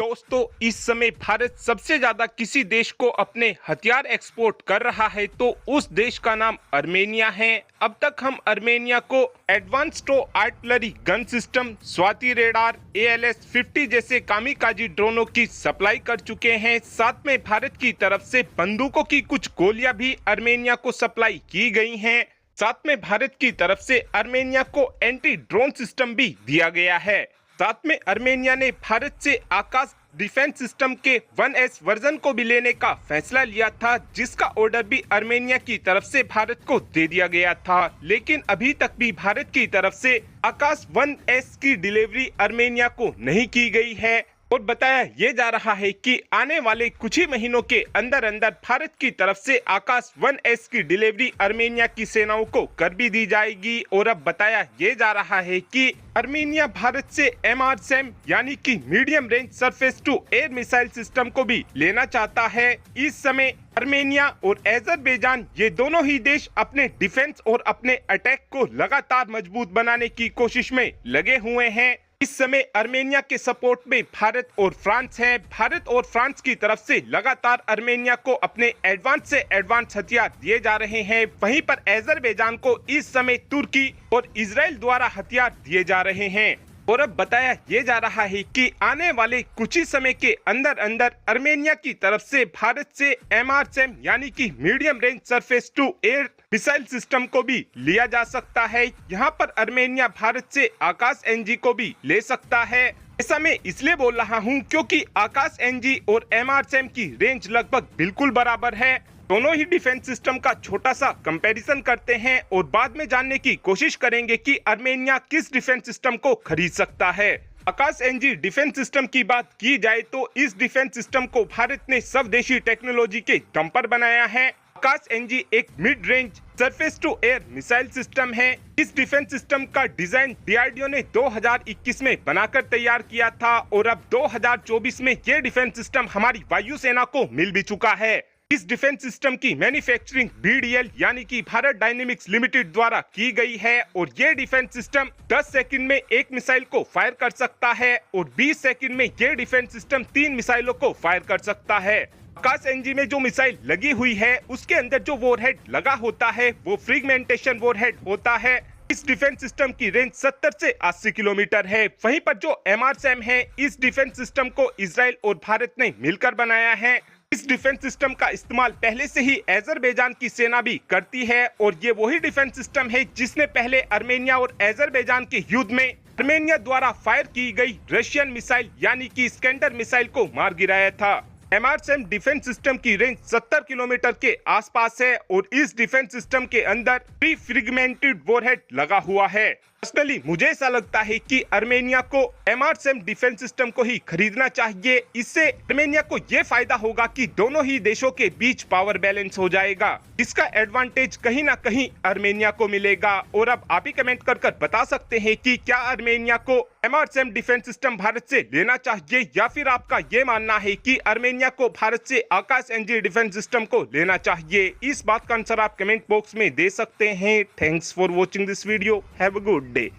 दोस्तों, इस समय भारत सबसे ज्यादा किसी देश को अपने हथियार एक्सपोर्ट कर रहा है तो उस देश का नाम अर्मेनिया है। अब तक हम अर्मेनिया को advanced artillery gun system, Swati radar, ALS-50 जैसे कामिकाजी ड्रोनों की सप्लाई कर चुके हैं। साथ में भारत की तरफ से बंदूकों की कुछ गोलियां भी अर्मेनिया को सप्लाई की गई हैं। साथ में भारत की तरफ से अर्मेनिया को एंटी ड्रोन सिस्टम भी दिया गया है। साथ में अर्मेनिया ने भारत से आकाश डिफेंस सिस्टम के 1S वर्जन को भी लेने का फैसला लिया था, जिसका ऑर्डर भी अर्मेनिया की तरफ से भारत को दे दिया गया था। लेकिन अभी तक भी भारत की तरफ से आकाश 1S की डिलीवरी अर्मेनिया को नहीं की गई है और बताया ये जा रहा है कि आने वाले कुछ ही महीनों के अंदर अंदर भारत की तरफ से आकाश 1S की डिलीवरी अर्मेनिया की सेनाओं को कर भी दी जाएगी। और अब बताया ये जा रहा है कि अर्मेनिया भारत से MRSAM यानी कि medium range surface to air missile system को भी लेना चाहता है। इस समय अर्मेनिया और अजरबैजान ये दोनों ही देश अपने डिफेंस और अपने अटैक को लगातार मजबूत बनाने की कोशिश में लगे हुए हैं। इस समय अर्मेनिया के सपोर्ट में भारत और फ्रांस है। भारत और फ्रांस की तरफ से लगातार अर्मेनिया को अपने एडवांस से एडवांस हथियार दिए जा रहे हैं। वहीं पर अजरबैजान को इस समय तुर्की और इजराइल द्वारा हथियार दिए जा रहे हैं। और अब बताया ये जा रहा है कि आने वाले कुछ ही समय के अंदर अंदर अर्मेनिया की तरफ से भारत से MRSAM यानी कि medium range surface to air missile system को भी लिया जा सकता है। यहाँ पर अर्मेनिया भारत से आकाश NG को भी ले सकता है। ऐसा मैं इसलिए बोल रहा हूँ क्योंकि आकाश NG और MRSAM की रेंज लगभग बिल्कुल बराबर है। दोनों ही डिफेंस सिस्टम का छोटा सा कंपैरिजन करते हैं और बाद में जानने की कोशिश करेंगे कि अर्मेनिया किस डिफेंस सिस्टम को खरीद सकता है। आकाश NG डिफेंस सिस्टम की बात की जाए तो इस डिफेंस सिस्टम को भारत ने स्वदेशी टेक्नोलॉजी के दम पर बनाया है। आकाश NG एक mid range surface to air missile system है। इस डिफेंस सिस्टम का डिजाइन DRDO ने 2021 में बनाकर तैयार किया था और अब 2024 में ये डिफेंस सिस्टम हमारी वायुसेना को मिल भी चुका है। इस डिफेंस सिस्टम की मैन्युफैक्चरिंग BDL यानी कि भारत डायनेमिक्स लिमिटेड द्वारा की गई है और ये डिफेंस सिस्टम 10 सेकंड में एक मिसाइल को फायर कर सकता है और 20 सेकंड में ये डिफेंस सिस्टम 3 मिसाइलों को फायर कर सकता है। आकाश NG में जो मिसाइल लगी हुई है उसके अंदर जो वॉरहेड लगा होता है वो फ्रेगमेंटेशन वॉरहेड होता है। इस डिफेंस सिस्टम की रेंज 70 से 80 किलोमीटर है। वहीं पर जो MRSAM है इस डिफेंस सिस्टम को इजराइल और भारत ने मिलकर बनाया है। इस डिफेंस सिस्टम का इस्तेमाल पहले से ही अजरबैजान की सेना भी करती है और ये वही डिफेंस सिस्टम है जिसने पहले अर्मेनिया और अजरबैजान के युद्ध में अर्मेनिया द्वारा फायर की गई रशियन मिसाइल यानी कि स्कैंडर मिसाइल को मार गिराया था। MRSAM डिफेंस सिस्टम की रेंज 70 किलोमीटर के आसपास है और इस डिफेंस सिस्टम के अंदर प्री फ्रेगमेंटेड वॉरहेड लगा हुआ है। पर्सनली मुझे ऐसा लगता है कि अर्मेनिया को MRSAM डिफेंस सिस्टम को ही खरीदना चाहिए। इससे अर्मेनिया को ये फायदा होगा कि दोनों ही देशों के बीच पावर बैलेंस हो जाएगा, जिसका एडवांटेज कहीं ना कहीं अर्मेनिया को मिलेगा। और अब आप ही कमेंट कर बता सकते हैं कि क्या अर्मेनिया को MRSAM डिफेंस सिस्टम भारत से लेना चाहिए या फिर आपका ये मानना है कि अर्मेनिया को भारत से आकाश NG डिफेंस सिस्टम को लेना चाहिए। इस बात का आंसर आप कमेंट बॉक्स में दे सकते हैं। Thanks for watching this video. Have a good day.